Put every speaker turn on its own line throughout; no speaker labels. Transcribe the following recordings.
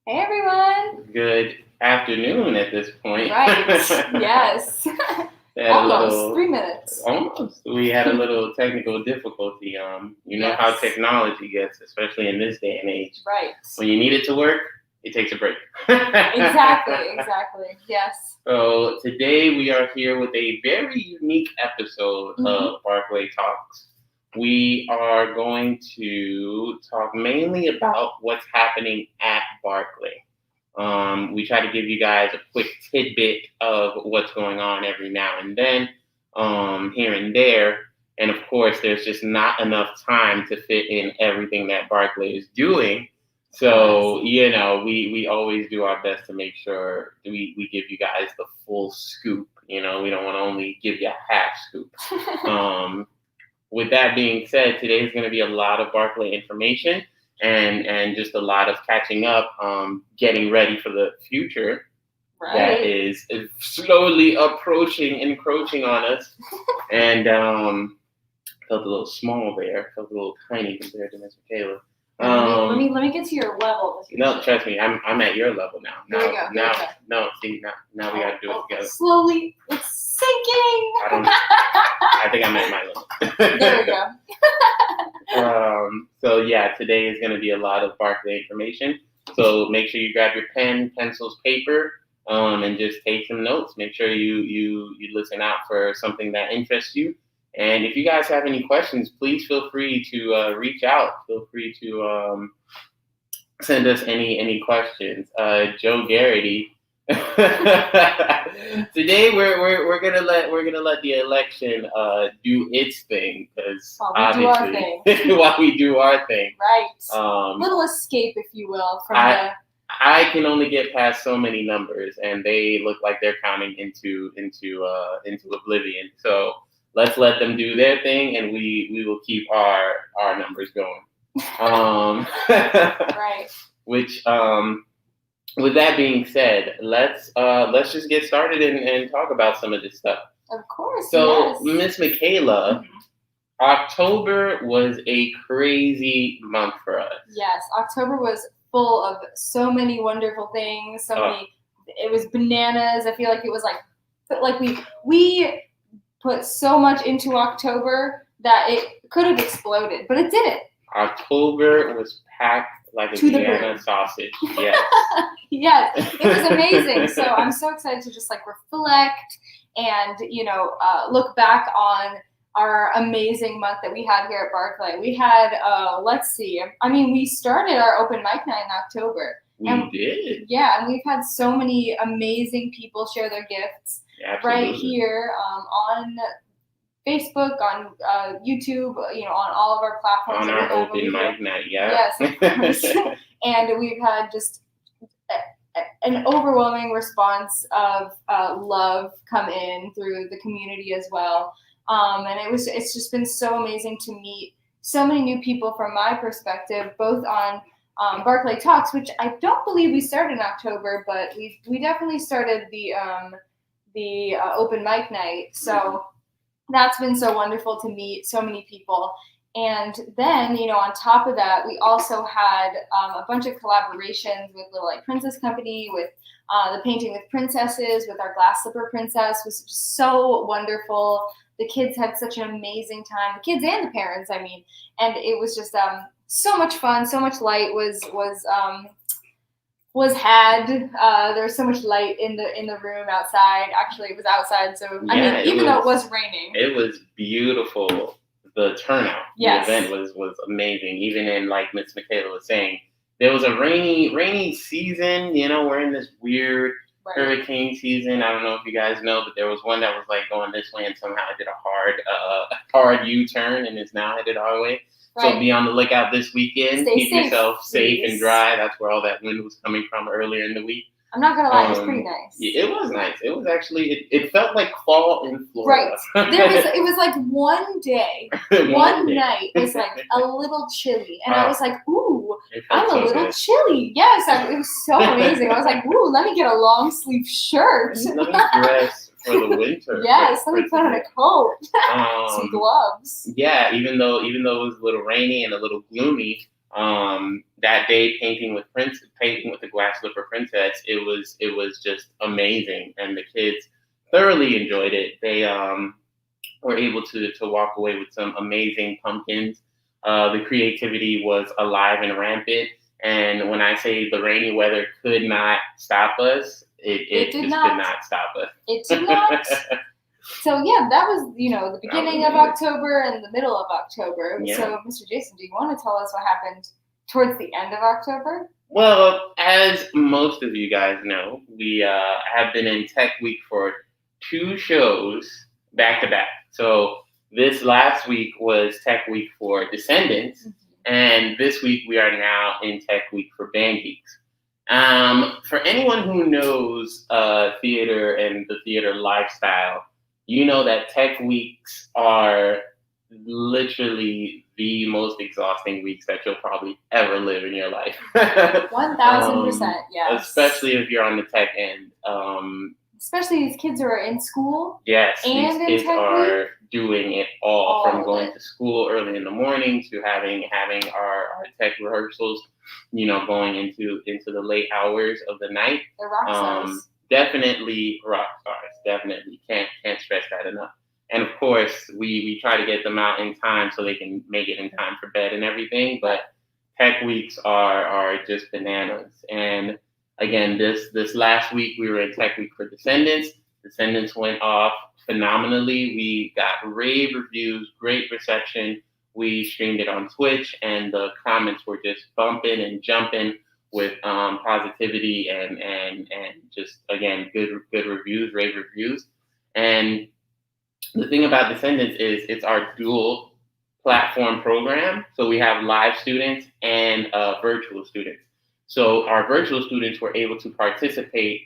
Hey everyone!
Good afternoon at this point.
Right, yes. Almost 3 minutes.
Almost. We had a little technical difficulty. You know how
Yes.
technology gets, especially in this day and age.
Right.
When you need it to work, it takes a break.
Exactly. Yes.
So today we are here with a very unique episode of BARCLAY Talks. We are going to talk mainly about what's happening at Barclay. We try to give you guys a quick tidbit of what's going on every now and then, here and there. And of course, there's just not enough time to fit in everything that Barclay is doing. So, we always do our best to make sure we give you guys the full scoop. We don't want to only give you a half scoop. With that being said, today is going to be a lot of Barclay information and just a lot of catching up, getting ready for the future that is slowly encroaching on us. And felt a little small there, felt a little tiny compared to Miss Michaela.
Let me get to your level.
No, trust me, I'm at your level now.
There we go.
Now we got to do it together.
Slowly, it's sinking.
I think I'm at my level.
There we go.
So yeah, today is going to be a lot of Barclay information. So make sure you grab your pen, pencils, paper, and just take some notes. Make sure you listen out for something that interests you. And if you guys have any questions, please feel free to reach out. Feel free to send us any questions. Joe Garrity. Today we're gonna let the election do its thing, because obviously while we do our thing.
Right. Little escape, if you will, from
I can only get past so many numbers, and they look like they're counting into oblivion. So let's let them do their thing, and we will keep our numbers going.
Right.
Which with that being said, let's just get started and talk about some of this stuff.
Of course.
So,
yes.
Miss Michaela, October was a crazy month for us.
Yes, October was full of so many wonderful things. It was bananas. I feel like it was like we put so much into October that it could have exploded, but it didn't.
October was packed like a Vienna sausage. Yes.
Yes, it was amazing. So I'm so excited to just reflect and look back on our amazing month that we had here at Barclay. We had we started our open mic night in October.
We did.
Yeah, and we've had so many amazing people share their gifts.
Absolutely.
Right here on Facebook, on YouTube, on all of our platforms.
On our open mic night, yeah.
Yes, of course. And we've had just an overwhelming response of love come in through the community as well. And it's just been so amazing to meet so many new people from my perspective, both on BARCLAY Talks, which I don't believe we started in October, but we definitely started the open mic night. So that's been so wonderful to meet so many people. And then, on top of that, we also had a bunch of collaborations with Little Light Princess Company, with the Painting with Princesses, with our Glass Slipper Princess. Was just so wonderful. The kids had such an amazing time, the kids and the parents, and it was just so much fun, so much light was had. There was so much light in the room outside. Actually, it was outside, so even though it was raining, it was
beautiful. The turnout,
yes.
The event was amazing. Even in, like Miss Michaela was saying, there was a rainy season. We're in this weird hurricane season. I don't know if you guys know, but there was one that was going this way, and somehow it did a hard U-turn and is now headed our way. Right. So be on the lookout this weekend. Keep yourself safe and dry. That's where all that wind was coming from earlier in the week.
I'm not gonna lie, it was pretty nice.
Yeah, it was nice. It was actually it felt like fall in Florida.
Right. It was like one day, one night was a little chilly, and I was like, ooh, I'm a little chilly. Yes, it was so amazing. I was like, ooh, let me get a long sleeve shirt.
Let me dress for the winter.
Yes, let me put on a coat, some gloves.
Yeah, even though it was a little rainy and a little gloomy, That day painting with the glass slipper princess, it was just amazing, and the kids thoroughly enjoyed it. They were able to walk away with some amazing pumpkins. The creativity was alive and rampant, and when I say the rainy weather could not stop us, it just
not.
could not stop us.
It did not. So yeah, that was the beginning of October and the middle of October.
Yeah.
So Mr. Jason, do you want to tell us what happened towards the end of October?
Well, as most of you guys know, we have been in Tech Week for 2 shows back to back. So this last week was Tech Week for Descendants, and this week we are now in Tech Week for Band Geeks. For anyone who knows theater and the theater lifestyle, you know that Tech Weeks are literally the most exhausting weeks that you'll probably ever live in your life.
1000%, yes.
Especially if you're on the tech end.
Especially these kids who are in school.
Yes,
and
these kids are doing it all from going
it.
to school early in the morning to having our tech rehearsals, going into the late hours of the night.
They're rock stars.
Definitely rock stars. Definitely can't stress that enough. And of course, we try to get them out in time so they can make it in time for bed and everything. But Tech Weeks are just bananas. And again, this last week we were in Tech Week for Descendants. Descendants went off phenomenally. We got rave reviews, great reception. We streamed it on Twitch, and the comments were just bumping and jumping with positivity and just, again, good reviews, rave reviews. And the thing about Descendants is it's our dual platform program. So we have live students and virtual students. So our virtual students were able to participate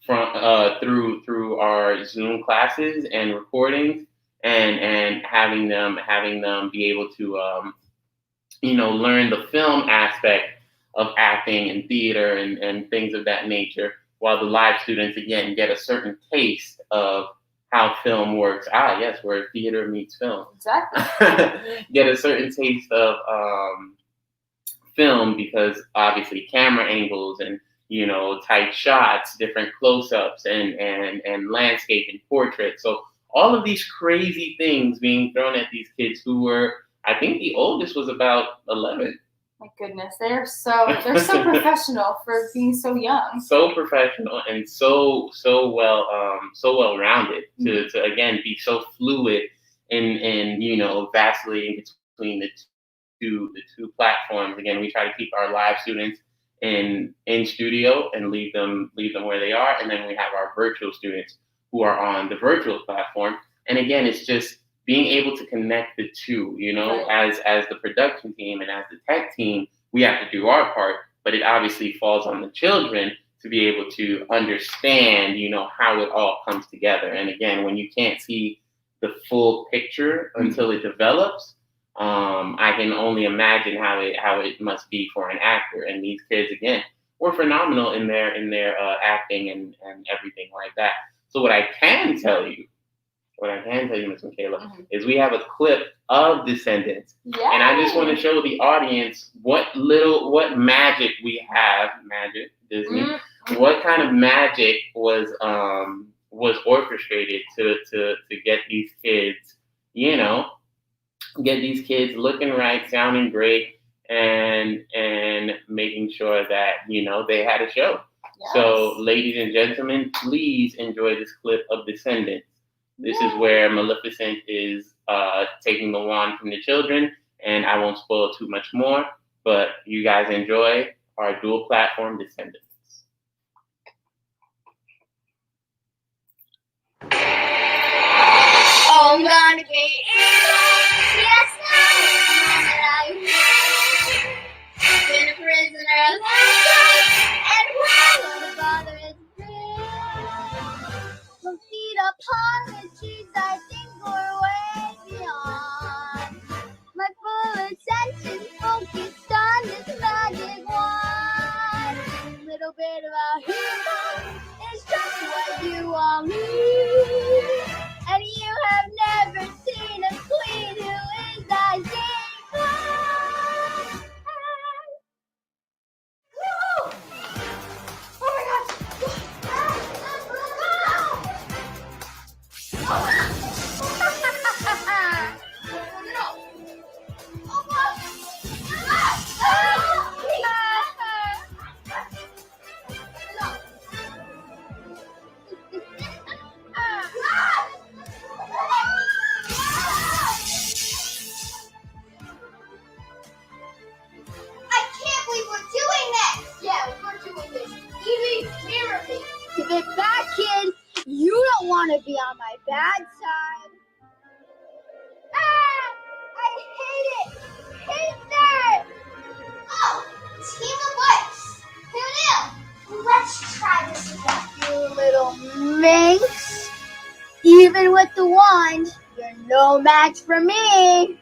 through our Zoom classes and recordings, and having them be able to learn the film aspect of acting and theater and things of that nature, while the live students again get a certain taste of how film works. Yes, where theater meets film.
Exactly.
Get a certain taste of film, because obviously camera angles and tight shots, different close-ups, and landscape and portraits. So all of these crazy things being thrown at these kids who were, I think the oldest was about 11.
My goodness, they're so professional for being so young.
So professional and so well rounded to again be so fluid in vacillating between the two platforms. Again, we try to keep our live students in studio and leave them where they are, and then we have our virtual students who are on the virtual platform. And again, it's just being able to connect the two,
Right.
as the production team and as the tech team, we have to do our part, but it obviously falls on the children to be able to understand, how it all comes together. And again, when you can't see the full picture until it develops, I can only imagine how it must be for an actor. And these kids, again, were phenomenal in their acting and everything like that. So what I can tell you, Ms. Michaela, is we have a clip of Descendants.
Yay!
And I just want to show the audience what magic we have. Magic, Disney. What kind of magic was orchestrated to get these kids, looking right, sounding great, and making sure that, they had a show. Yes. So, ladies and gentlemen, please enjoy this clip of Descendants. This is where Maleficent is taking the wand from the children, and I won't spoil too much more, but you guys enjoy our dual platform Descendants.
Oh, I'm gonna be evil. Yes, I am. Been a prisoner of life, and why the bother is real. From feet upon the trees, I think we're way beyond. My full attention focused on this magic wand. Little bit about hero is just what you all need. And you have never seen a queen who is that Give it back, kid. You don't want to be on my bad side. Ah! I hate it! Hate that! Oh, team of lights. Who knew? Let's try this again. You little minx. Even with the wand, you're no match for me.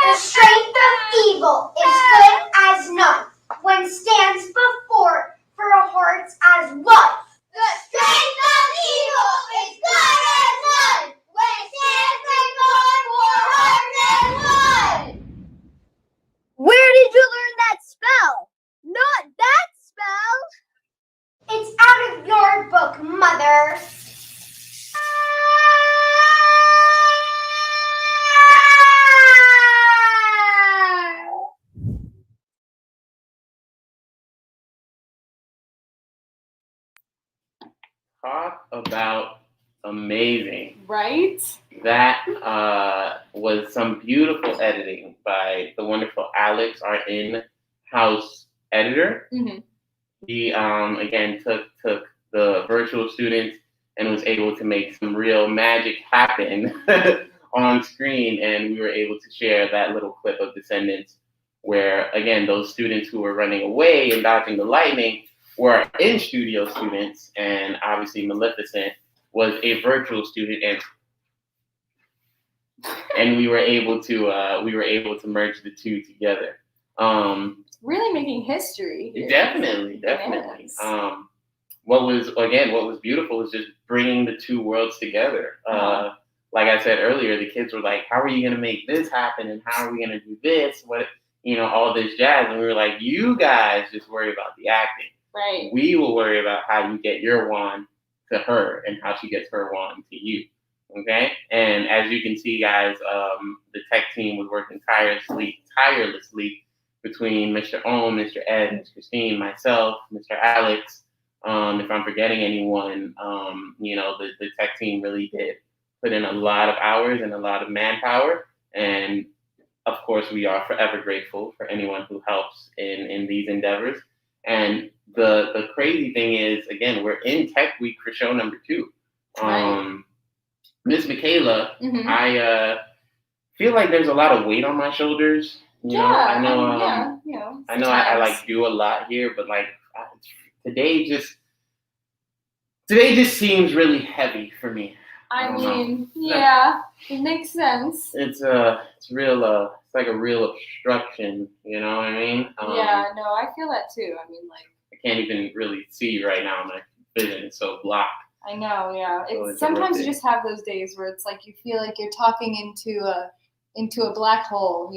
The strength of evil is good as none when stands before for a heart as one. The strength of evil is good as none when it stands before for hearts as one. Where did you learn that spell? Not that spell. It's out of your book, Mother.
Talk about amazing.
Right?
That was some beautiful editing by the wonderful Alex, our in-house editor.
Mm-hmm.
He again took the virtual students and was able to make some real magic happen on screen, and we were able to share that little clip of Descendants where, again, those students who were running away and dodging the lightning were in-studio students, and obviously Maleficent was a virtual student, and we were able to merge the two together.
Really making history here.
Definitely.
Bananas.
What was beautiful was just bringing the two worlds together. Like I said earlier, the kids were like, "How are you going to make this happen? And how are we going to do this? All this jazz." And we were like, "You guys just worry about the acting.
Right.
We will worry about how you get your wand to her and how she gets her wand to you." Okay? And as you can see, guys, the tech team was working tirelessly between Mr. Ohm, Mr. Ed, Ms. Christine, myself, Mr. Alex. If I'm forgetting anyone, the tech team really did put in a lot of hours and a lot of manpower. And of course, we are forever grateful for anyone who helps in these endeavors. And the crazy thing is, again, we're in Tech Week for show number 2.
Right.
Miss Michaela,
Mm-hmm.
I feel like there's a lot of weight on my shoulders. I like do a lot here, but like today just seems really heavy for me.
It makes sense.
It's real. It's like a real obstruction. You know what I mean?
I feel that too. I
can't even really see right now. My vision is so blocked.
I know. Yeah.
So
Sometimes you just have those days where it's like you feel like you're talking into a black hole.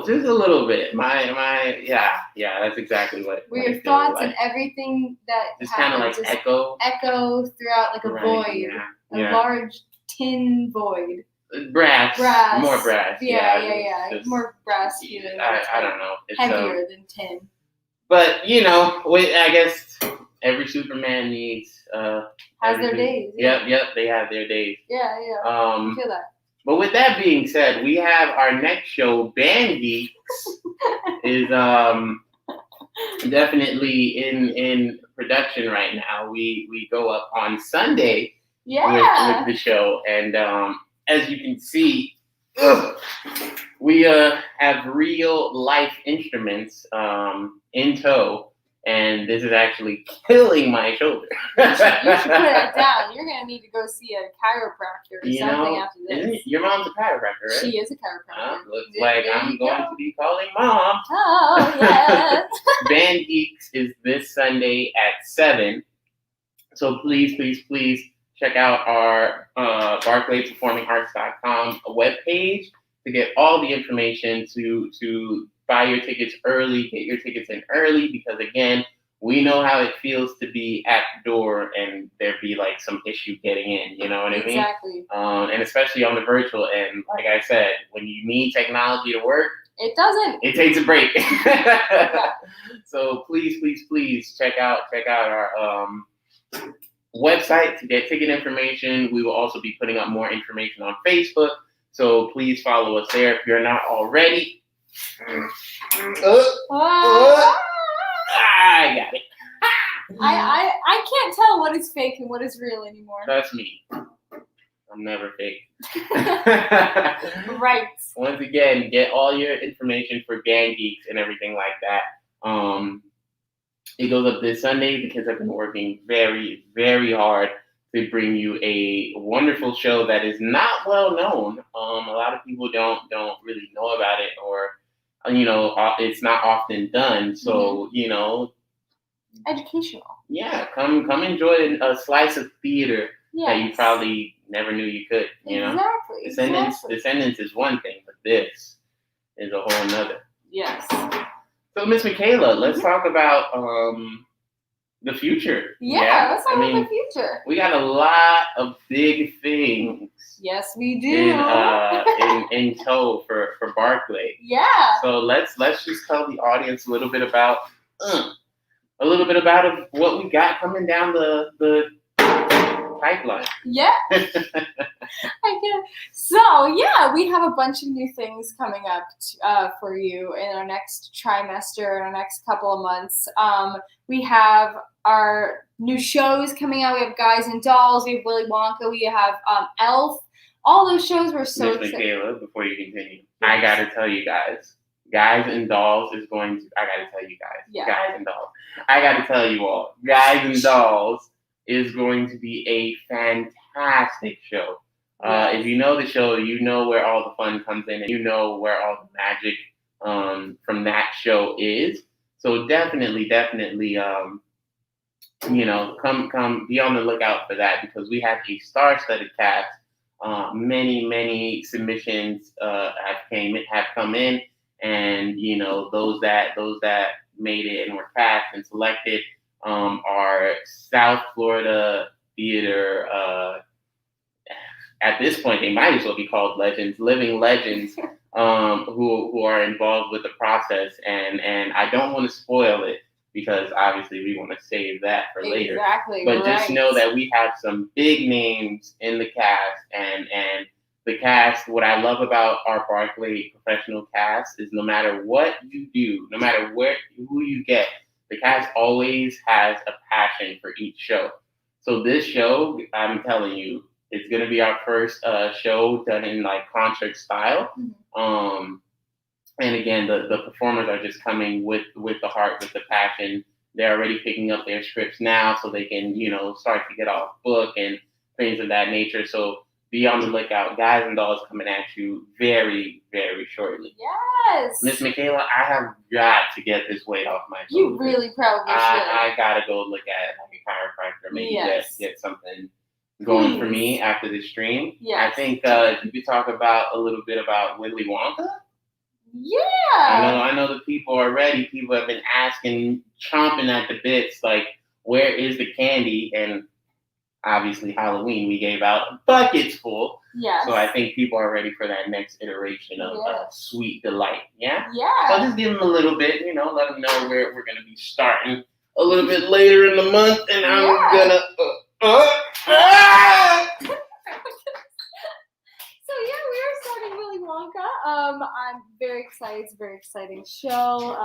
Just a little bit. That's exactly what.
Where your thoughts and everything that
just kind of like echo
throughout like a void, a large tin void.
Brass. More brass.
Yeah.
Just,
more brass feeling.
I don't know. It's
heavier than tin.
But I guess every Superman needs
has their days.
Yep. They have their days.
Yeah. I feel that.
But with that being said, we have our next show, Band Geeks, is definitely in production right now. We go up on Sunday with the show, and as you can see, we have real life instruments in tow. And this is actually killing my shoulder.
You should put it down. You're going to need to go see a chiropractor or something after this.
Your mom's a chiropractor, right?
She is a chiropractor.
Looks like I'm going to be calling Mom.
Oh, yes.
Band Geeks is this Sunday at 7. So please check out our BARCLAYPerformingArts.com webpage to get all the information to buy your tickets early, get your tickets in early, because again, we know how it feels to be at the door and there be like some issue getting in, you know what I mean?
Exactly.
And especially on the virtual end, like I said, when you need technology to work,
it doesn't.
It takes a break. So please check out our website to get ticket information. We will also be putting up more information on Facebook. So please follow us there if you're not already. I got it.
I can't tell what is fake and what is real anymore.
Trust me, I'm never fake.
Right.
Once again, get all your information for Gang Geeks and everything like that. It goes up this Sunday. The kids have been working very, very hard to bring you a wonderful show that is not well known. A lot of people don't really know about it, or it's not often done. So
Educational.
yeah, come enjoy a slice of theater that you
Yes.
probably never knew you could.
Exactly.
Descendants is one thing, but this is a whole nother.
Yes.
So, Miss Michaela, let's talk about the future.
Yeah, let's talk about the future.
We got a lot of big things.
Yes, we do.
In tow for Barclay.
Yeah.
So let's just tell the audience a little bit about what we got coming down the pipeline.
Yeah. So, yeah, we have a bunch of new things coming up for you in our next trimester, in our next couple of months. We have our new shows coming out. We have Guys and Dolls, we have Willy Wonka, we have Elf. All those shows were so
Miss
exciting.
Michaela, before you continue, I got to tell you guys, Guys and Dolls is going to, I got to tell you guys,
Yeah.
Guys and Dolls. I got to tell you all, Guys and Dolls is going to be a fantastic show. If you know the show, you know where all the fun comes in, and you know where all the magic from that show is. So definitely, come be on the lookout for that, because we have a star-studded cast. Many submissions have come in, and those that made it and were cast and selected are South Florida theater. At this point, they might as well be called legends, living legends, who are involved with the process. And I don't want to spoil it, because obviously we want to save that for later.
Exactly.
But
right.
just know that we have some big names in the cast, and the cast. What I love about our Barclay professional cast is no matter what you do, no matter who you get, the cast always has a passion for each show. So this show, I'm telling you, it's going to be our first show done in like concert style.
Mm-hmm.
And again, the performers are just coming with the heart, with the passion. They're already picking up their scripts now, so they can, start to get off book and things of that nature. So be on the lookout. Guys and Dolls coming at you very, very shortly.
Yes.
Miss Michaela, I have got to get this weight off my shoulders.
You really probably should.
I gotta go look at like a chiropractor, maybe get something going for me after the stream.
Yes.
I think you could talk about a little bit about Willy Wonka.
Yeah.
I know the people are ready. People have been asking, chomping at the bits, like, where is the candy? And obviously Halloween, we gave out buckets full.
Yes.
So I think people are ready for that next iteration of Sweet Delight. Yeah?
Yeah.
So just give them a little bit, let them know where we're going to be starting a little bit later in the month. And I'm going to...
So yeah, we are starting Willy Wonka. I'm very excited. It's a very exciting show.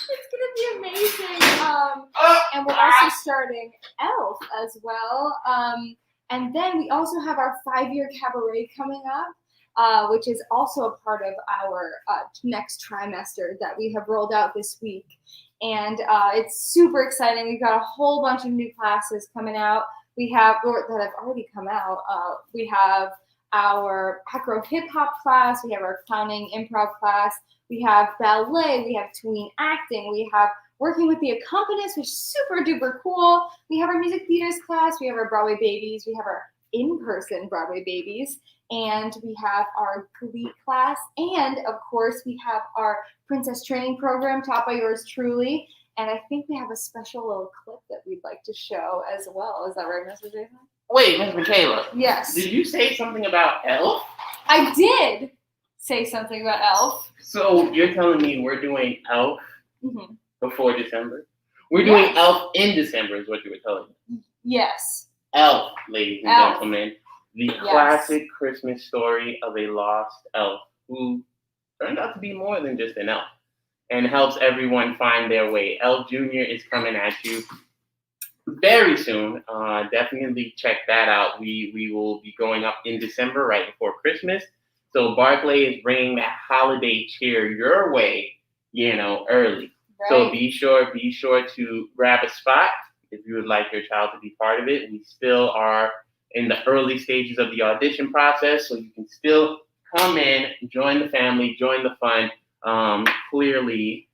It's gonna be amazing. And we're also starting Elf as well. And then we also have our 5-year cabaret coming up, which is also a part of our next trimester that we have rolled out this week. And it's super exciting. We've got a whole bunch of new classes coming out. We have that have already come out. We have our acro hip hop class. We have our clowning improv class. We have ballet. We have tween acting. We have working with the accompanist, which is super duper cool. We have our music theaters class. We have our Broadway Babies. We have our in-person Broadway Babies. And we have our Glee class. And, of course, we have our Princess Training Program taught by yours truly. And I think we have a special little clip that we'd like to show as well. Is that right, Mr. Jason?
Wait, Miss Michaela.
Yes.
Did you say something about Elf?
I did say something about Elf.
So you're telling me we're doing Elf before December? We're doing
Yes.
Elf in December is what you were telling me.
Yes.
Elf, ladies and
Elf.
gentlemen. The classic Christmas story of a lost elf who turned out to be more than just an elf. and helps everyone find their way. L Jr. is coming at you very soon. Definitely check that out. We will be going up in December, right before Christmas. So Barclay is bringing that holiday cheer your way, early.
Right.
So be sure to grab a spot if you would like your child to be part of it. We still are in the early stages of the audition process, so you can still come in, join the family, join the fun. Clearly,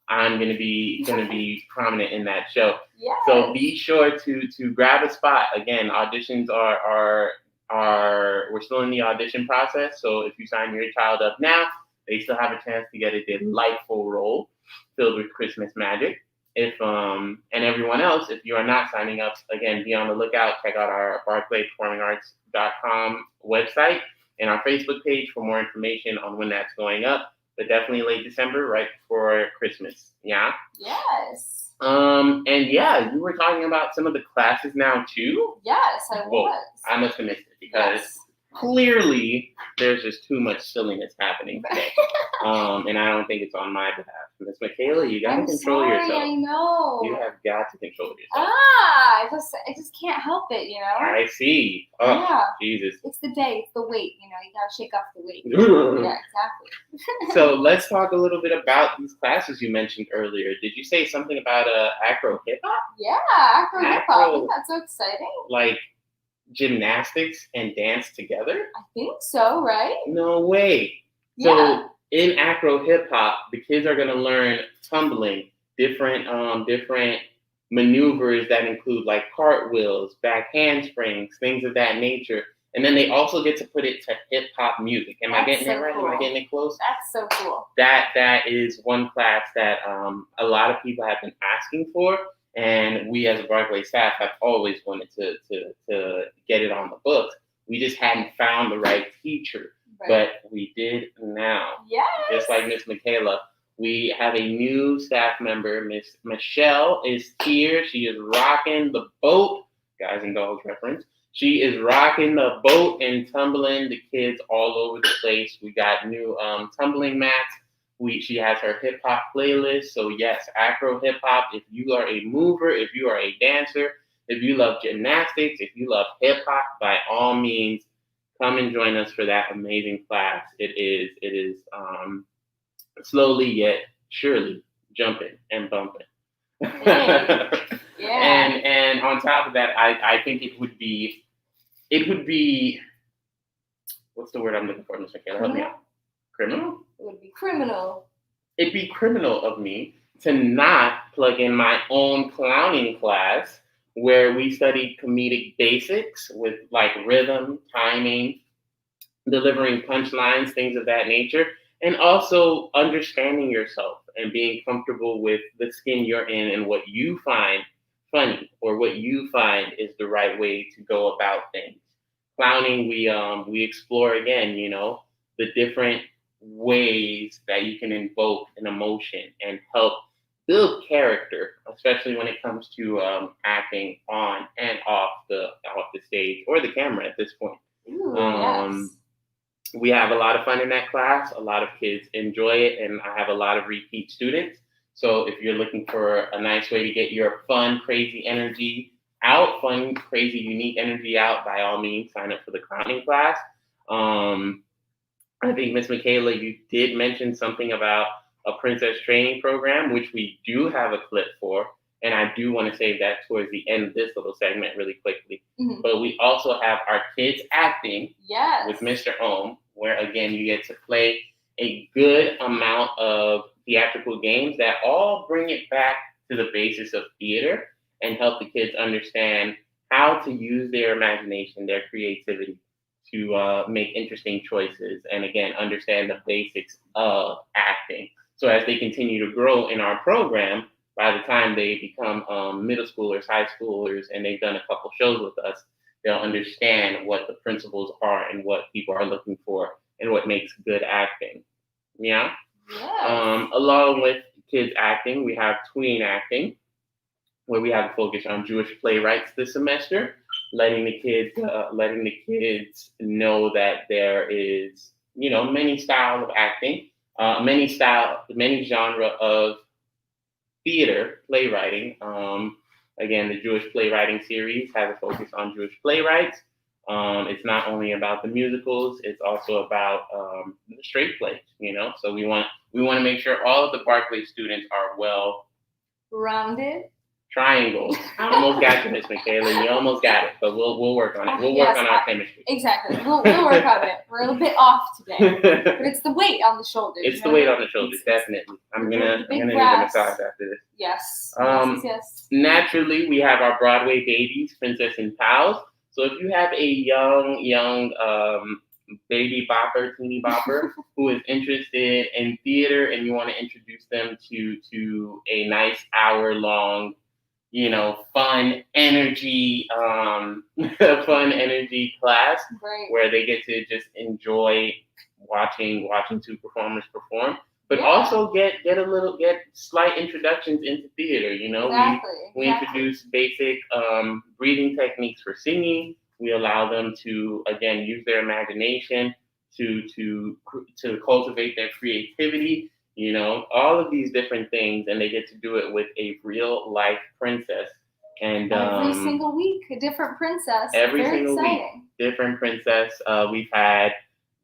I'm gonna be prominent in that show.
Yes.
So be sure to grab a spot. Again, auditions are we're still in the audition process. So if you sign your child up now, they still have a chance to get a delightful role filled with Christmas magic. If and everyone else, if you are not signing up, again, be on the lookout. Check out our BarclayPerformingArts.com website and our Facebook page for more information on when that's going up. But definitely late December, right before Christmas. Yeah.
Yes.
And yeah, you were talking about some of the classes now too.
Yes, I was.
I must have missed it because clearly there's just too much silliness happening today. And I don't think it's on my behalf. Miss Michaela, you gotta control yourself.
I know.
You have got to control yourself.
I just can't help it,
I see. Oh,
yeah.
Jesus.
It's the day, it's the weight, you gotta shake off the weight. Yeah, exactly.
So let's talk a little bit about these classes you mentioned earlier. Did you say something about acro hip hop?
Yeah, acro hip hop. Isn't that so exciting?
Like gymnastics and dance together?
I think so, right?
No way.
Yeah.
So in acro hip hop, the kids are gonna learn tumbling, different maneuvers that include like cartwheels, back handsprings, things of that nature. And then they also get to put it to hip hop music. Am I getting it right?
Cool.
Am I getting it close?
That's so cool.
That is one class that a lot of people have been asking for, and we as a Broadway staff have always wanted to get it on the books. We just hadn't found the right teacher.
Right.
But we did now.
Yes.
Just like Miss Michaela, we have a new staff member. Miss Michelle is here. She is rocking the boat. Guys and dolls reference. She is rocking the boat and tumbling the kids all over the place. We got new tumbling mats. She has her hip hop playlist. So yes, acro hip hop. If you are a mover, if you are a dancer, if you love gymnastics, if you love hip hop, by all means, come and join us for that amazing class. It is slowly yet surely jumping and bumping.
Yeah.
And on top of that, I think it would be what's the word I'm looking for, Mr. Michaela? Help me out. Criminal?
It would be criminal.
It'd be criminal of me to not plug in my own clowning class where we studied comedic basics with like rhythm, timing, delivering punchlines, things of that nature, and also understanding yourself and being comfortable with the skin you're in and what you find funny or what you find is the right way to go about things. Clowning, we explore again, the different ways that you can invoke an emotion and help build character, especially when it comes to acting on and off the stage or the camera at this point.
Ooh, yes.
We have a lot of fun in that class. A lot of kids enjoy it, and I have a lot of repeat students. So if you're looking for a nice way to get your fun, crazy energy out, fun, crazy, unique energy out, by all means, sign up for the clowning class. I think, Miss Michaela, you did mention something about a princess training program, which we do have a clip for. And I do want to save that towards the end of this little segment really quickly.
Mm-hmm.
But we also have our kids acting with Mr. Ohm, where, again, you get to play a good amount of theatrical games that all bring it back to the basis of theater and help the kids understand how to use their imagination, their creativity to make interesting choices. And, again, understand the basics of acting. So as they continue to grow in our program, by the time they become middle schoolers, high schoolers, and they've done a couple shows with us, they'll understand what the principles are and what people are looking for and what makes good acting. Yeah? Along with kids acting, we have Tween Acting, where we have a focus on Jewish playwrights this semester, letting the kids know that there is, many styles of acting. many genre of theater playwriting. Again, the Jewish playwriting series has a focus on Jewish playwrights. It's not only about the musicals; it's also about the straight plays. So we want to make sure all of the Barclay students are well
Rounded.
triangles. I almost got you, Miss Michaela. You almost got it, but we'll work on it. We'll
Yes,
work on our chemistry.
Exactly. We'll work on it. We're a little bit off today, but it's the weight on the shoulders.
It's the weight on the shoulders, definitely. I'm gonna
big
need a
brass.
massage after this.
Yes. Yes.
Naturally, we have our Broadway babies, Princess and Pals. So if you have a young baby bopper, teeny bopper, who is interested in theater and you want to introduce them to a nice hour-long, fun energy class
Right.
where they get to just enjoy watching two performers perform, but
Yeah.
also get slight introductions into theater.
Exactly.
We introduce basic breathing techniques for singing. We allow them to again use their imagination to cultivate their creativity. All of these different things, and they get to do it with a real life princess. And
every single week, a different princess.
Every
Very
single
exciting.
week, different princess. We've had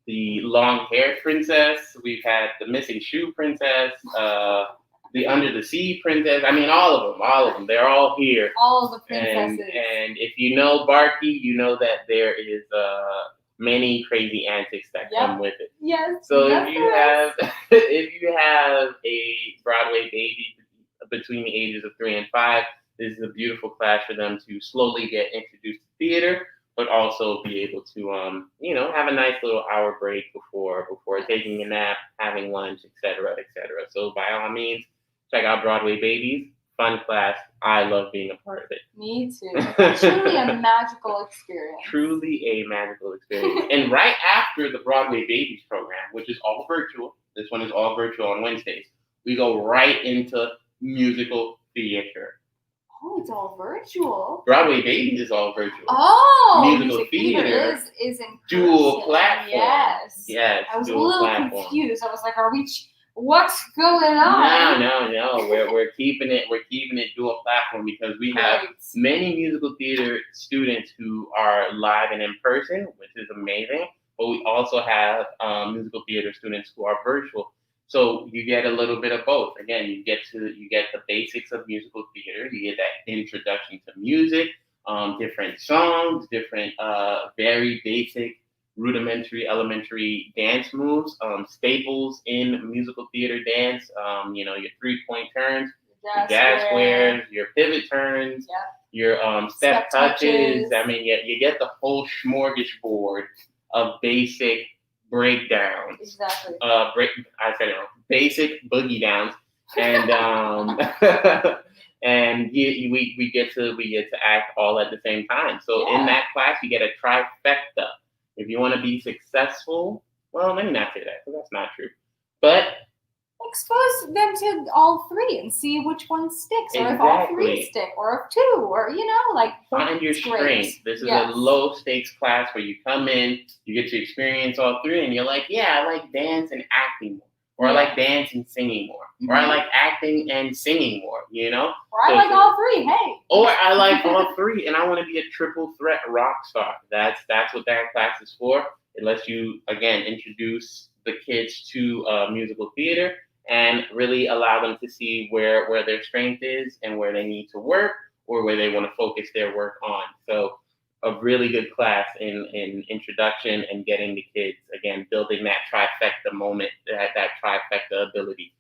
the long-haired princess. We've had the missing shoe princess. The under the sea princess. I mean, all of them. They're all here.
All the princesses.
And if you know Barky, you know that there is many crazy antics that come with it.
Yes.
So
yes,
if you have a Broadway baby between the ages of 3 and 5, this is a beautiful class for them to slowly get introduced to theater, but also be able to have a nice little hour break before taking a nap, having lunch, etc., etc. So by all means, check out Broadway Babies. Fun class. I love being a part of it.
Me too. Truly a magical experience.
Truly a magical experience. And right after the Broadway Babies program, which is all virtual, this one is all virtual on Wednesdays, we go right into musical theater.
Oh, it's all virtual.
Broadway Babies is all virtual.
Oh,
musical theater
is in
dual
person.
platform.
Yes. I was a
dual
little
platform.
confused. I was like, what's going on?
No. We're keeping it dual platform because we have many musical theater students who are live and in person, which is amazing. But we also have musical theater students who are virtual. So you get a little bit of both. Again, you get the basics of musical theater. You get that introduction to music, different songs, different very basic rudimentary, elementary dance moves, staples in musical theater dance. Your 3-point turns, your jazz squares, your pivot turns, your step touches. I mean, you get the whole smorgasbord of basic breakdowns.
Exactly.
I said it wrong. Basic boogie downs, and and we get to act all at the same time. So in that class, you get a trifecta. If you want to be successful, well, let me not say that because that's not true. But
expose them to all three and see which one sticks, or if all three stick, or if two, or
find your strength. This is a low stakes class where you come in, you get to experience all three, and you're like, yeah, I like dance and acting more, or I like dance and singing more, or I like acting and singing more,
Or I like all three. Hey.
Or I like all three, and I want to be a triple threat rock star. That's what that class is for. It lets you again introduce the kids to musical theater and really allow them to see where their strength is and where they need to work or where they want to focus their work on. So a really good class in introduction and getting the kids, again, building that trifecta moment, that trifecta ability.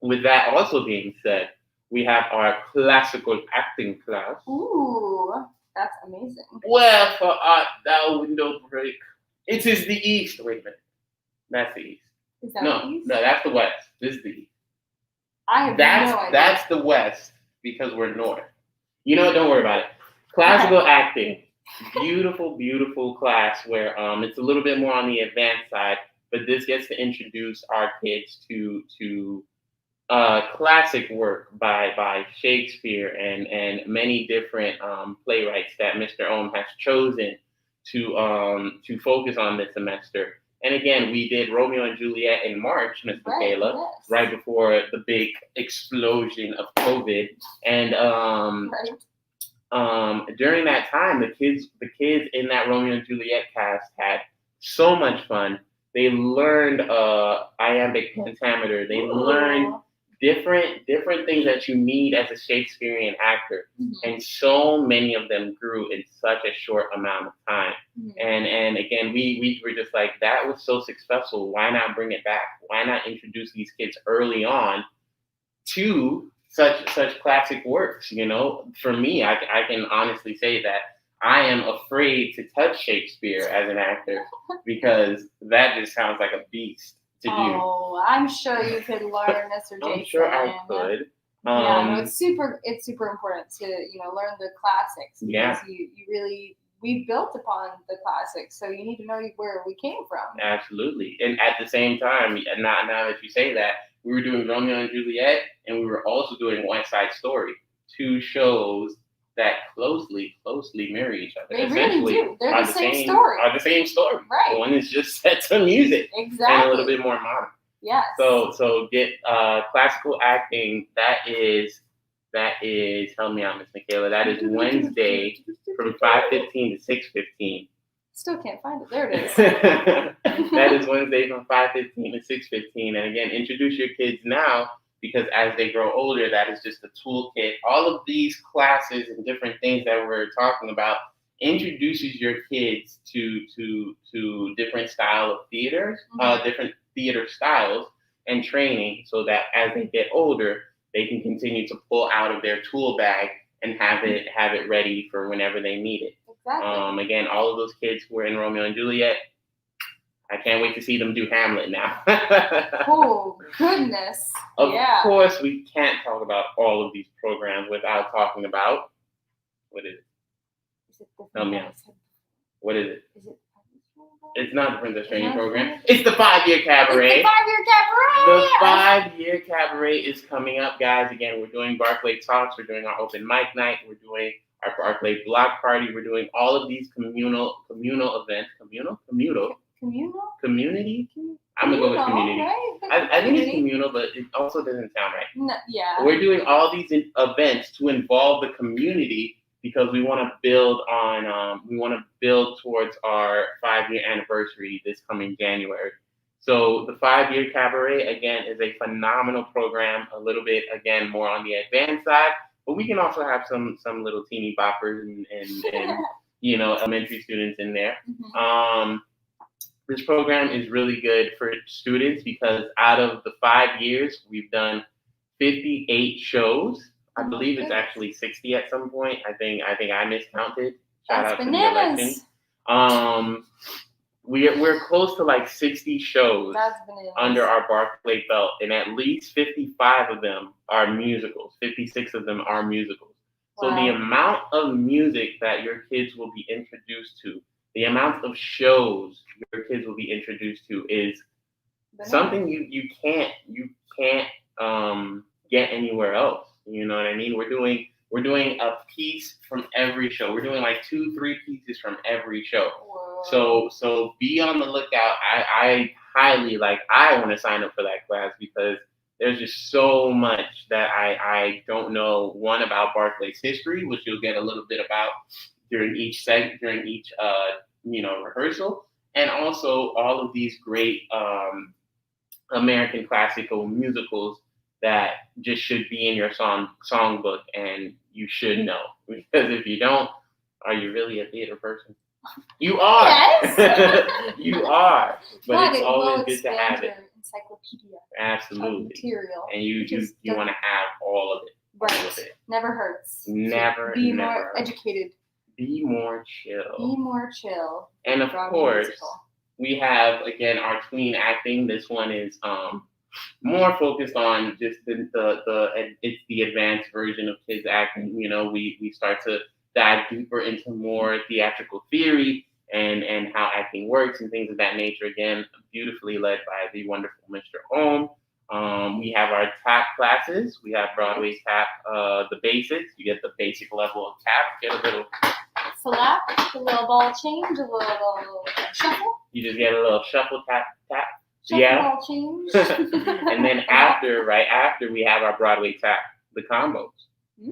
With that also being said, we have our classical acting class.
Ooh, that's amazing.
Wherefore art thou window break? It is the east. Wait a minute. That's the east.
Is that the east?
No, that's the west. This is the east.
I have no idea.
That's the west because we're north. Don't worry about it. Classical acting. Beautiful, beautiful class where it's a little bit more on the advanced side, but this gets to introduce our kids to classic work by Shakespeare and many different playwrights that Mr. Ohm has chosen to focus on this semester. And again, we did Romeo and Juliet in March, Miss
Right,
Michaela,
yes.
right before the big explosion of COVID. And during that time, the kids in that Romeo and Juliet cast had so much fun. They learned iambic pentameter. They learned different things that you need as a Shakespearean actor, and so many of them grew in such a short amount of time. And again, we were just like, that was so successful. Why not bring it back? Why not introduce these kids early on to such classic works? You know, for me, I can honestly say that I am afraid to touch Shakespeare as an actor because that just sounds like a beast to do.
Oh, I'm sure you could learn, Mr. Jason.
I'm sure I could.
Yeah, no, it's super important to learn the classics because we built upon the classics, so you need to know where we came from.
Absolutely, and at the same time, now that you say that, we were doing Romeo and Juliet, and we were also doing West Side Story, two shows that closely mirror each other.
They really do. They're the same story.
Are the same story.
Right.
One is just set to music.
Exactly.
And a little bit more modern.
Yes.
So get classical acting. That is help me out, Miss Michaela. That is Wednesday from 5:15 to 6:15.
Still can't find it. There it is.
That is Wednesday from 5:15 to 6:15. And again, introduce your kids now, because as they grow older, that is just a toolkit. All of these classes and different things that we're talking about introduces your kids to different style of theaters, different theater styles and training, so that as they get older, they can continue to pull out of their tool bag and have it ready for whenever they need it.
Exactly.
Again, all of those kids who were in Romeo and Juliet, I can't wait to see them do Hamlet now.
Oh, goodness.
Of course, we can't talk about all of these programs without talking about, what is it? Tell me out. What is it?
Is it?
It's not the Princess Training Program. It's the 5-year cabaret.
It's the 5-year cabaret.
The 5-year cabaret is coming up, guys. Again, we're doing BARCLAY Talks. We're doing our open mic night. We're doing our BARCLAY block party. We're doing all of these communal events. Community? I'm going to go with community.
Right?
I think it's communal, but it also doesn't sound right.
No, yeah.
We're doing all these events to involve the community, because we want to build towards our 5-year anniversary this coming January. So the 5-year cabaret, again, is a phenomenal program, a little bit, again, more on the advanced side, but we can also have some little teeny boppers and elementary students in there. This program is really good for students because out of the 5 years, we've done 58 shows. I believe it's actually 60 at some point. I think I miscounted. Shout out to the election. We're close to like 60 shows under our BARCLAY belt, and at least 55 of them are musicals. 56 of them are musicals. Wow. So the amount of music that your kids will be introduced to, the amount of shows your kids will be introduced to is something you can't get anywhere else. You know what I mean? We're doing a piece from every show. We're doing like 2-3 pieces from every show. Whoa. So be on the lookout. I highly I want to sign up for that class because there's just so much that I don't know. One, about BARCLAY's history, which you'll get a little bit about during each rehearsal, and also all of these great American classical musicals that just should be in your songbook, and you should know, because if you don't, are you really a theater person? You are. Yes. You are. But it's always good to have it.
Encyclopedia.
Absolutely.
Material.
And you want to have all of it.
Right.
All of it.
Never hurts.
Be
more educated.
Be more chill.
Be more chill.
And of course, we have, again, our Tween Acting. This one is more focused on just it's the advanced version of kids acting. We start to dive deeper into more theatrical theory and how acting works and things of that nature. Again, beautifully led by the wonderful Mr. Ohm. We have our tap classes. We have Broadway tap, the basics. You get the basic level of tap. Get a little
slap, a little ball change, a little shuffle.
You just get a little shuffle, tap, tap.
Shuffle ball change.
And then right after, we have our Broadway tap, the combos.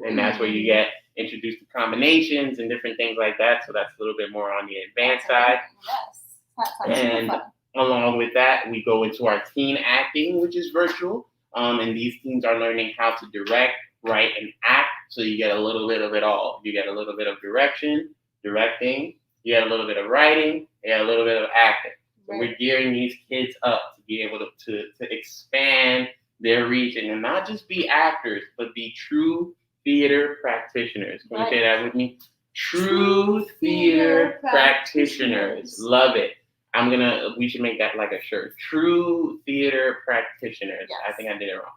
And that's where you get introduced to combinations and different things like that. So that's a little bit more on the advanced side.
Yes. That sounds super fun.
Along with that, we go into our teen acting, which is virtual. And these teens are learning how to direct, write, and act. So you get a little bit of it all. You get a little bit of directing, you get a little bit of writing, you get a little bit of acting. So we're gearing these kids up to be able to expand their region and not just be actors, but be true theater practitioners. Can you say that with me? True theater practitioners. Love it. We should make that like a shirt. True theater practitioners. Yes. I think I did it wrong.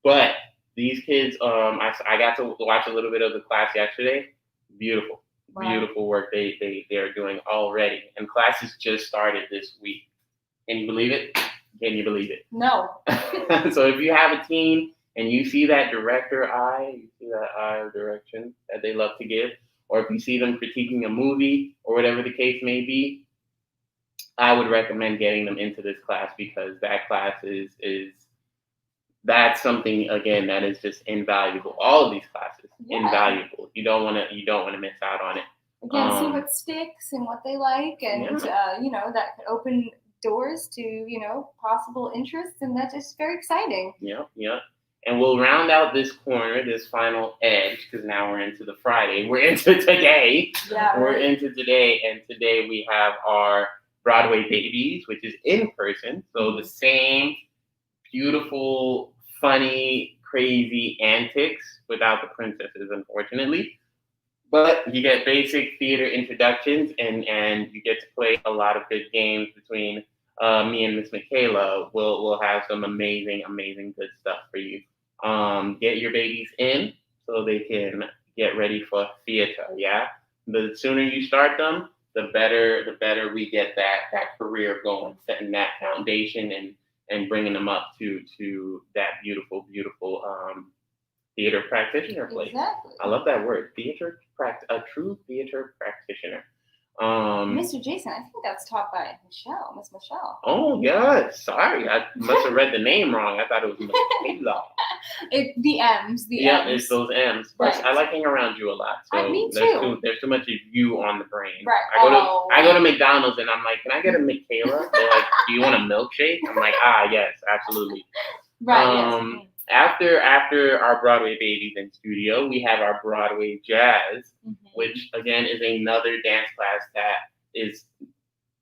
But these kids, I got to watch a little bit of the class yesterday. Beautiful. Wow. Beautiful work they are doing already. And classes just started this week. Can you believe it? Can you believe it?
No.
So if you have a teen and you see that director eye, you see that eye of direction that they love to give, or if you see them critiquing a movie or whatever the case may be, I would recommend getting them into this class because that class that's something, again, that is just invaluable. All of these classes, invaluable. You don't want to miss out on it.
Again, see what sticks and what they like, and that could open doors to possible interests, and that's just very exciting.
Yeah. And we'll round out this corner, this final edge, because now we're into the Friday. We're into today.
Yeah,
we're into today, and today we have our Broadway Babies, which is in person. So the same beautiful, funny, crazy antics without the princesses, unfortunately. But you get basic theater introductions, and you get to play a lot of good games between me and Miss Michaela. We'll have some amazing good stuff for you. Get your babies in so they can get ready for theater. Yeah, the sooner you start them, the better we get that career going, setting that foundation and bringing them up to that beautiful theater practitioner place.
Exactly.
I love that word, a true theater practitioner.
Mr. Jason, I think that's taught by Miss Michelle.
Oh, yeah. Sorry. I must have read the name wrong. I thought it was Michaela.
The M's.
Yeah, it's those M's. But right. I like hanging around you a lot. So
me too.
There's too much of you on the brain.
Right.
I go to McDonald's and I'm like, can I get a Michaela? They're like, do you want a milkshake? I'm like, yes, absolutely.
Right, yes.
After our Broadway Babies in studio, we have our Broadway Jazz, which, again, is another dance class that is,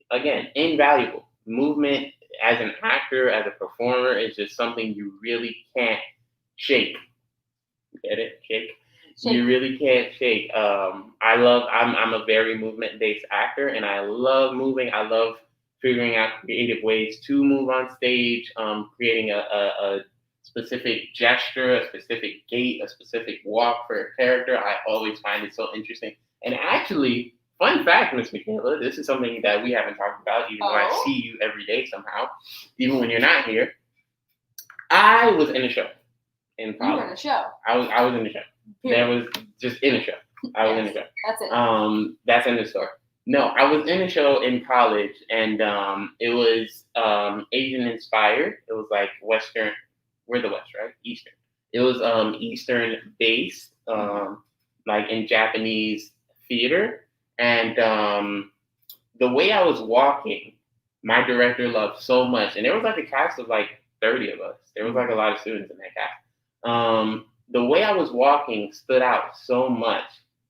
again, invaluable. Movement as an actor, as a performer, is just something you really can't shake. Get it? Shake. You really can't shake. I'm a very movement-based actor, and I love moving. I love figuring out creative ways to move on stage, creating a specific gesture, a specific gait, a specific walk for a character. I always find it so interesting. And actually, fun fact, Miss Michaela, this is something that we haven't talked about, even though I see you every day somehow, even when you're not here. I was in a show in college.
You were in a show?
I was in a show. There was just in a show. I was in a show.
That's it.
That's in the story. No, I was in a show in college, and it was Asian inspired. It was like Western. We're the West, right? Eastern. It was Eastern based, like in Japanese theater. And the way I was walking, my director loved so much. And there was like a cast of like 30 of us. There was like a lot of students in that cast. The way I was walking stood out so much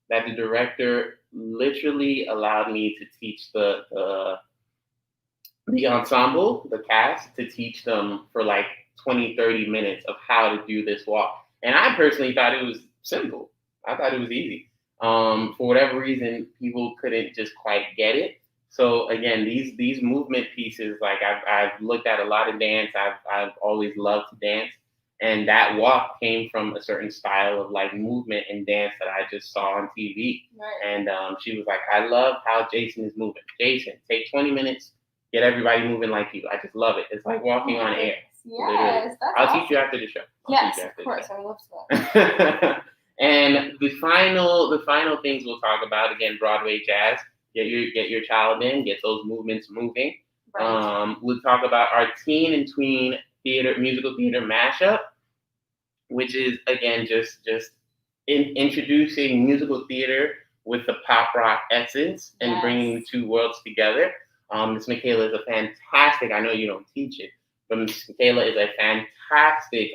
that the director literally allowed me to teach the ensemble, the cast, to teach them for like 20, 30 minutes of how to do this walk. And I personally thought it was simple. I thought it was easy. For whatever reason, people couldn't just quite get it. So again, these movement pieces, like I've looked at a lot of dance. I've always loved to dance. And that walk came from a certain style of like movement and dance that I just saw on TV.
Right.
And she was like, I love how Jason is moving. Jason, take 20 minutes, get everybody moving like you. I just love it. It's like walking on air.
Yes, that's
I'll teach you after the show.
Yes, of course. I love that.
And the final things we'll talk about, again, Broadway Jazz. Get your child in, get those movements moving.
Right.
We'll talk about our teen and tween musical theater mashup, which is again just introducing musical theater with the pop rock essence and bringing the two worlds together. Miss Michaela is a fantastic. I know you don't teach it, but Miss Michaela is a fantastic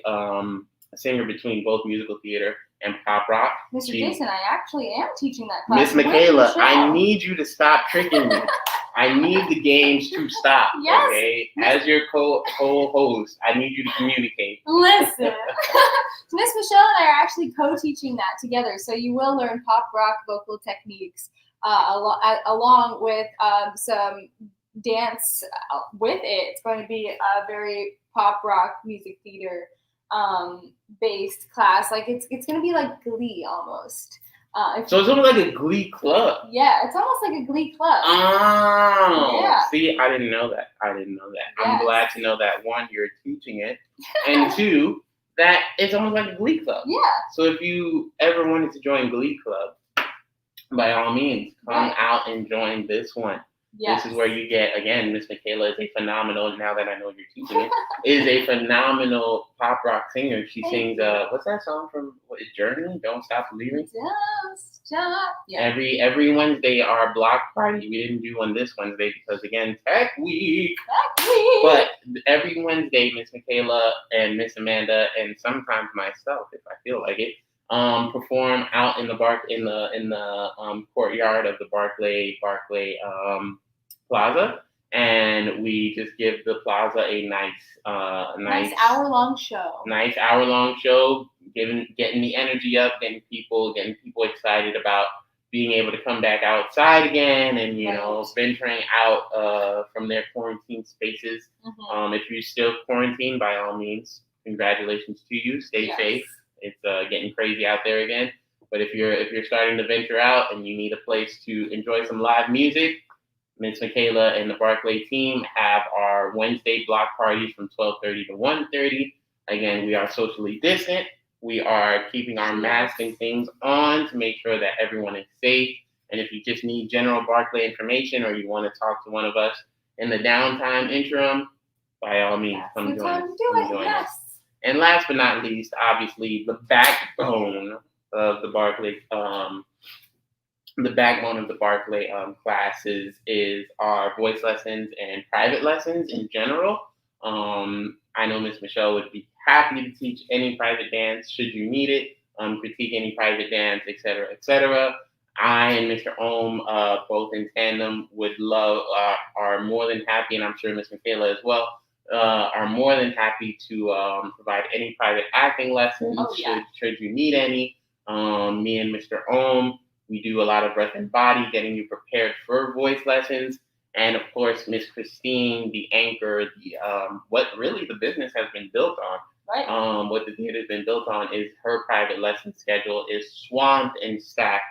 singer between both musical theater and pop rock.
Mr. Jason, I actually am teaching that class.
Miss Michaela, I need you to stop tricking me. I need the games to stop.
Yes.
Okay, as your co-host, I need you to communicate.
Listen, Miss Michelle and I are actually co-teaching that together, so you will learn pop rock vocal techniques along with some dance with it. It's going to be a very pop rock music theater based class. Like it's going to be like Glee almost.
So it's almost like a Glee club.
Yeah, it's almost like a Glee club.
Oh,
yeah.
See, I didn't know that.
Yes.
I'm glad to know that, one, you're teaching it, and two, that it's almost like a Glee club.
Yeah.
So if you ever wanted to join Glee Club, by all means, come out and join this one. Yes. This is where you get, again, Miss Michaela is a phenomenal, now that I know you're teaching it, is a phenomenal pop rock singer. She sings, what's that song from, Journey? Don't Stop Believing?
Don't stop. Yeah.
Every Wednesday, our block party, we didn't do one this Wednesday because, again, Tech Week. But every Wednesday, Miss Michaela and Miss Amanda, and sometimes myself, if I feel like it, perform out in the courtyard of the Barclay Plaza, and we just give the plaza a nice
hour-long show.
Nice hour-long show, getting the energy up, getting people excited about being able to come back outside again, and venturing out from their quarantine spaces. Mm-hmm. If you're still quarantined, by all means, congratulations to you. Stay safe. It's getting crazy out there again. But if you're starting to venture out and you need a place to enjoy some live music, Miss Michaela and the Barclay team have our Wednesday block parties from 12:30 to 1:30. Again, we are socially distant. We are keeping our masks and things on to make sure that everyone is safe. And if you just need general Barclay information or you want to talk to one of us in the downtime interim, by all means, come join us. And last but not least, obviously, the backbone of the Barclay, classes is our voice lessons and private lessons in general. I know Miss Michelle would be happy to teach any private dance should you need it, critique any private dance, etc., etc. I and Mr. Ohm, both in tandem, would love, are more than happy, and I'm sure Miss Michaela as well, are more than happy to provide any private acting lessons should you need any. Me and Mr. Ohm, we do a lot of breath and body, getting you prepared for voice lessons. And of course, Miss Christine, the anchor, what really the business has been built on. Right. What the theater has been built on is her private lesson schedule is swamped and stacked.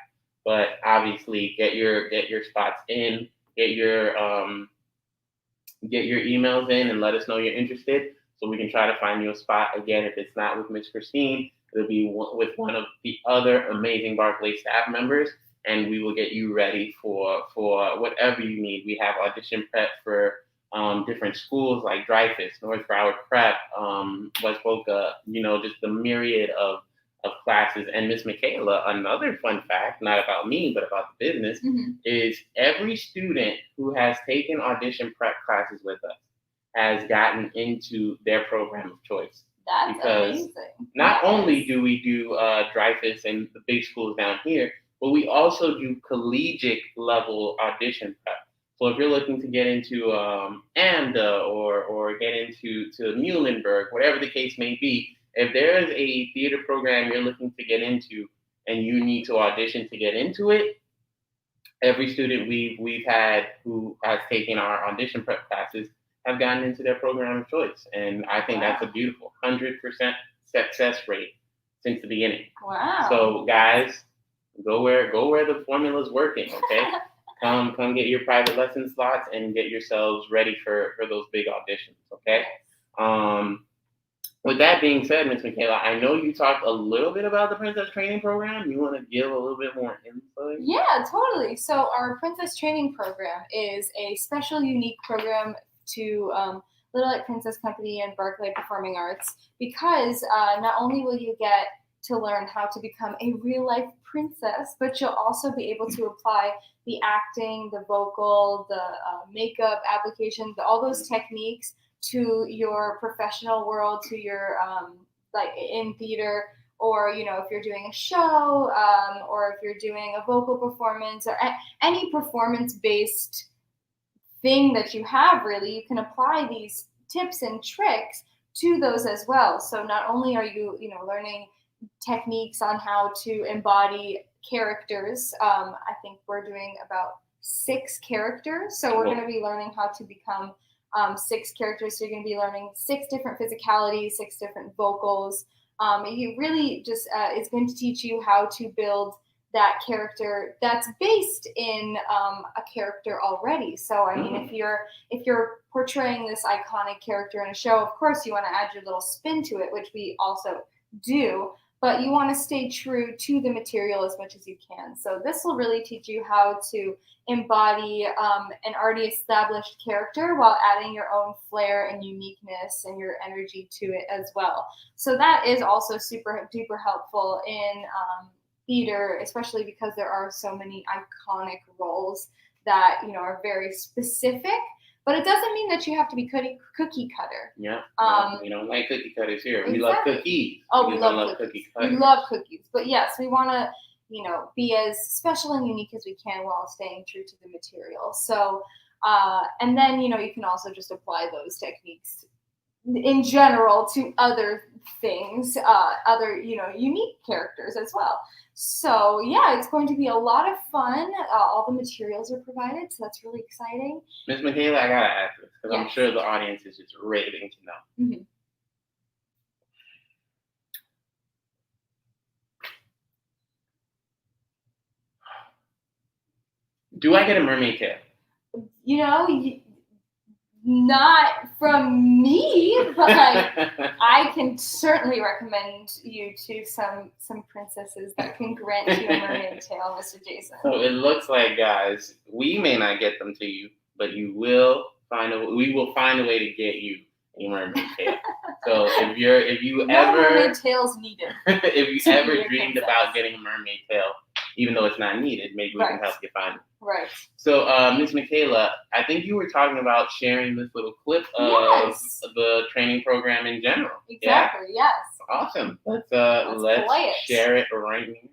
But obviously, get your spots in, get your emails in, and let us know you're interested, so we can try to find you a spot. Again, if it's not with Miss Christine, it'll be with one of the other amazing Barclay staff members, and we will get you ready for whatever you need. We have audition prep for different schools like Dreyfus, North Broward Prep, West Boca, just the myriad of classes. And Miss Michaela, another fun fact, not about me, but about the business, is every student who has taken audition prep classes with us has gotten into their program of choice.
That's amazing.
Not only do we do Dreyfus and the big schools down here, but we also do collegiate level audition prep. So if you're looking to get into AMDA or get into Muhlenberg, whatever the case may be, if there is a theater program you're looking to get into and you need to audition to get into it, every student we've had who has taken our audition prep classes have gotten into their program of choice. And I think that's a beautiful 100% success rate since the beginning.
Wow.
So guys, go where the formula's working, okay? Come get your private lesson slots and get yourselves ready for those big auditions, okay? With that being said, Ms. Michaela, I know you talked a little bit about the Princess Training Program. You want to give a little bit more insight?
Yeah, totally. So our Princess Training Program is a special, unique program to Little Light Princess Company and BARCLAY Performing Arts, because not only will you get to learn how to become a real life princess, but you'll also be able to apply the acting, the vocal, the makeup application, all those techniques to your professional world, to your like in theater, or if you're doing a show, or if you're doing a vocal performance, or any performance-based thing that you have. Really, you can apply these tips and tricks to those as well. So not only are you learning techniques on how to embody characters. I think we're doing about 6 characters, so we're going to be learning how to become 6 characters. So you're going to be learning 6 different physicalities, 6 different vocals. You really just it's going to teach you how to build that character that's based in a character already. So I mean, if you're portraying this iconic character in a show, of course you want to add your little spin to it, which we also do, but you want to stay true to the material as much as you can. So this will really teach you how to embody an already established character while adding your own flair and uniqueness and your energy to it as well. So that is also super duper helpful in theater, especially because there are so many iconic roles that are very specific. But it doesn't mean that you have to be cookie cutter.
Yeah. We don't like cookie cutters here.
Exactly.
We love cookies.
Oh, we love cookies. We love cookies. But yes, we want to, be as special and unique as we can while staying true to the material. So, and then, you can also just apply those techniques in general to other things, other, unique characters as well. So yeah, it's going to be a lot of fun. All the materials are provided, so that's really exciting.
Ms. Michaela, I gotta ask this because
Yes.
I'm sure the audience is just raving to know.
Mm-hmm.
Do I get a mermaid tail?
Not from me, but I can certainly recommend you to some princesses that can grant you a mermaid tail, Mr. Jason.
So it looks like, guys, we may not get them to you, but we will find a way to get you a mermaid tail. So if you
no
ever
mermaid tails needed.
if you ever dreamed about getting a mermaid tail, even though it's not needed, maybe we can help you find it.
Right.
So, Ms. Michaela, I think you were talking about sharing this little clip of the training program in general.
Exactly.
Yeah?
Yes.
Awesome. Let's
play it.
share it right now.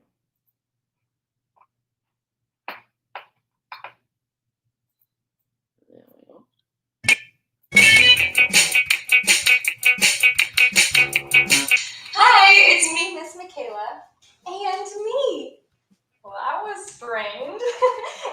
Hi, it's me, Miss Michaela, and me. Well, that was strange.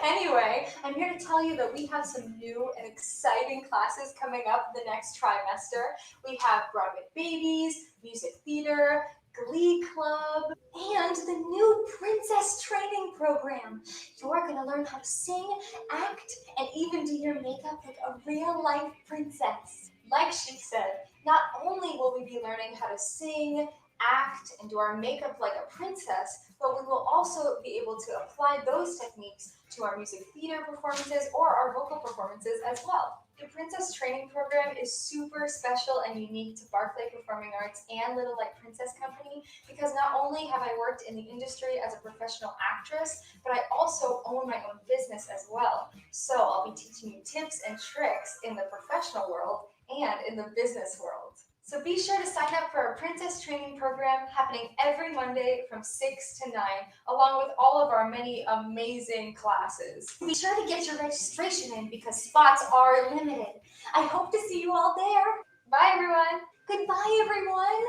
Anyway, I'm here to tell you that we have some new and exciting classes coming up the next trimester. We have Broadway Babies, music theater, Glee Club, and the new Princess Training Program. You are going to learn how to sing, act, and even do your makeup like a real-life princess. Like she said, not only will we be learning how to sing, act, and do our makeup like a princess, but we will also be able to apply those techniques to our music theater performances or our vocal performances as well. The Princess Training Program is super special and unique to BARCLAY Performing Arts and Little Light Princess Company because not only have I worked in the industry as a professional actress, but I also own my own business as well. So I'll be teaching you tips and tricks in the professional world and in the business world. So be sure to sign up for our Princess Training Program happening every Monday from 6 to 9, along with all of our many amazing classes. Be sure to get your registration in because spots are limited. I hope to see you all there. Bye, everyone. Goodbye, everyone.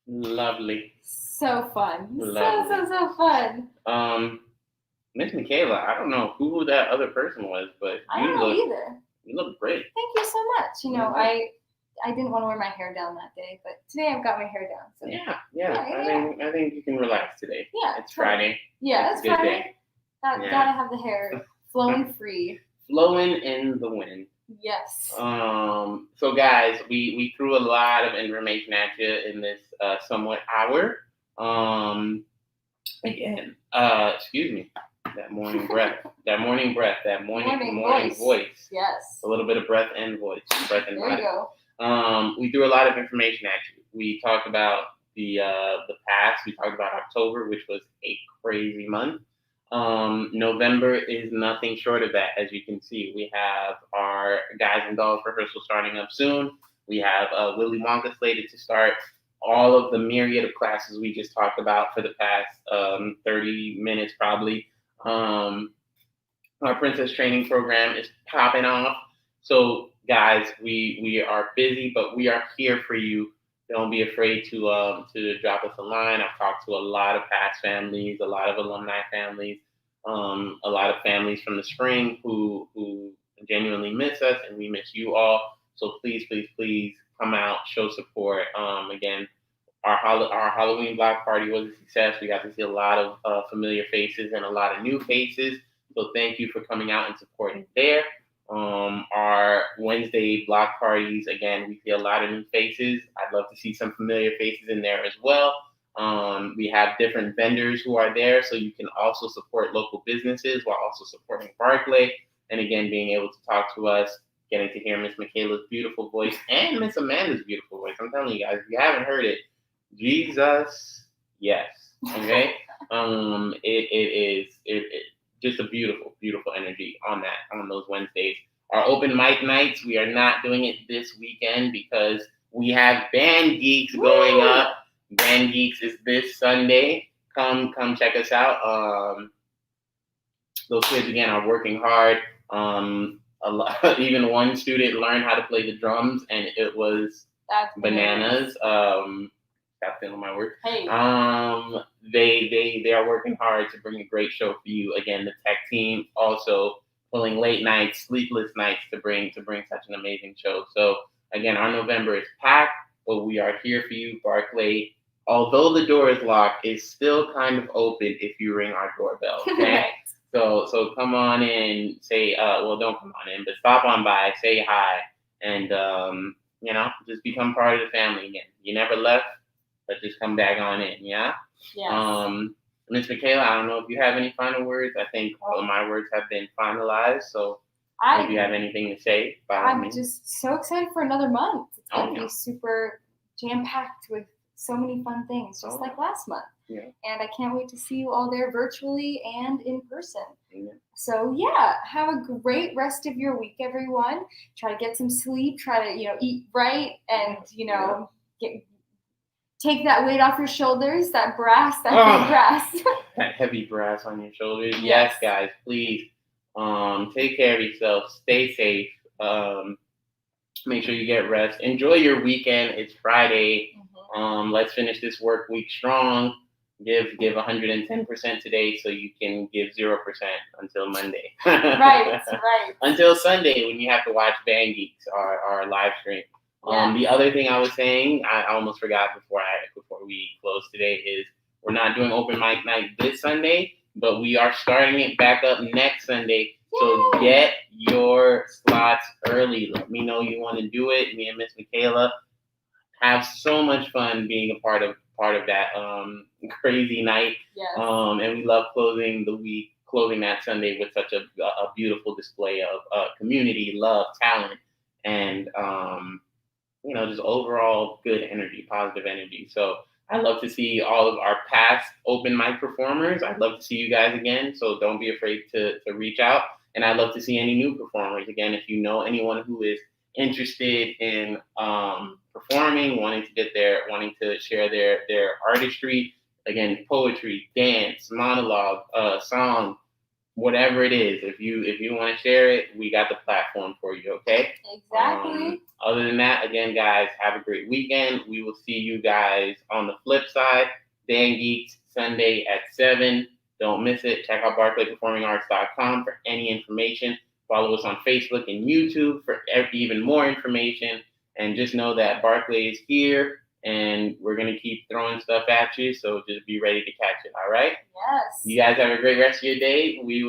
Lovely.
So fun.
Lovely.
So fun.
Miss Michaela, I don't know who that other person was, but
I don't know either.
You look great.
Thank you so much. I didn't want to wear my hair down that day, but today I've got my hair down. So
Yeah. I think you can relax today.
Yeah.
It's Friday.
Yeah,
it's
it's Friday. Gotta have the hair flowing free.
Flowing in the wind.
Yes.
So guys, we threw a lot of information at you in this somewhat hour. again, excuse me, that morning breath, that morning voice.
Yes.
A little bit of breath and voice, breath and
There you
breath.
go.
We threw a lot of information at you. We talked about the past. We talked about October, which was a crazy month. November is nothing short of that. As you can see, we have our Guys and Dolls rehearsal starting up soon. We have Willy Wonka slated to start. All of the myriad of classes we just talked about for the past 30 minutes, probably. Our Princess Training Program is popping off. So, guys, we are busy, but we are here for you. Don't be afraid to drop us a line. I've talked to a lot of past families, a lot of alumni families, a lot of families from the spring who genuinely miss us, and we miss you all. So please, please, please come out, show support. Again, our Halloween block party was a success. We got to see a lot of familiar faces and a lot of new faces. So thank you for coming out and supporting there. Our Wednesday block parties, again, we see a lot of new faces. I'd love to see some familiar faces in there as well. We have different vendors who are there, so you can also support local businesses while also supporting Barclay. And again, being able to talk to us, getting to hear Miss Michaela's beautiful voice and Miss Amanda's beautiful voice. I'm telling you guys, if you haven't heard it, Jesus, yes. Okay. It is just a beautiful, beautiful energy on those Wednesdays. Our open mic nights, we are not doing it this weekend because we have Band Geeks going up. Band Geeks is this Sunday. Come check us out. Those kids again are working hard. A lot, even one student learned how to play the drums, and it was bananas. Stop stealing my work.
Hey.
They are working hard to bring a great show for you. Again, the tech team also pulling late nights, sleepless nights to bring such an amazing show. So again, our November is packed, but we are here for you, Barclay. Although the door is locked, it's still kind of open if you ring our doorbell. Okay?
Right.
So come on in, say don't come on in, but stop on by, say hi, and just become part of the family again. You never left, but just come back on in, yeah?
Yes.
Miss Michaela, I don't know if you have any final words. I think all of my words have been finalized, so if you have anything to say, by all means.
I'm just so excited for another month. It's going to be super jam-packed with so many fun things, just like last month.
Yeah.
And I can't wait to see you all there virtually and in person.
Yeah.
So have a great rest of your week, everyone. Try to get some sleep. Try to eat right, and take that weight off your shoulders. That big brass.
That heavy brass on your shoulders. Yes, guys, please. Take care of yourself. Stay safe. Make sure you get rest. Enjoy your weekend. It's Friday.
Mm-hmm.
Let's finish this work week strong. Give 110% today, so you can give 0% until Monday.
Right.
Until Sunday, when you have to watch Band Geeks, our live stream. The other thing I was saying, I almost forgot before we close today, is we're not doing open mic night this Sunday, but we are starting it back up next Sunday. So get your slots early. Let me know you want to do it. Me and Miss Michaela have so much fun being a part of that crazy night.
Yes.
And we love closing that Sunday with such a beautiful display of community, love, talent, and just overall good energy, positive energy. So I'd love to see all of our past open mic performers. I'd love to see you guys again. So don't be afraid to reach out. And I'd love to see any new performers. Again, if you know anyone who is interested in performing, wanting to share their artistry, again, poetry, dance, monologue, song, whatever it is, if you want to share it, we got the platform for you, okay?
Exactly.
Other than that, again, guys, have a great weekend. We will see you guys on the flip side. Band Geeks, Sunday at 7. Don't miss it. Check out BarclayPerformingArts.com for any information. Follow us on Facebook and YouTube for even more information. And just know that Barclay is here, and we're going to keep throwing stuff at you. So just be ready to catch it, all right?
Yes.
You guys have a great rest of your day. We will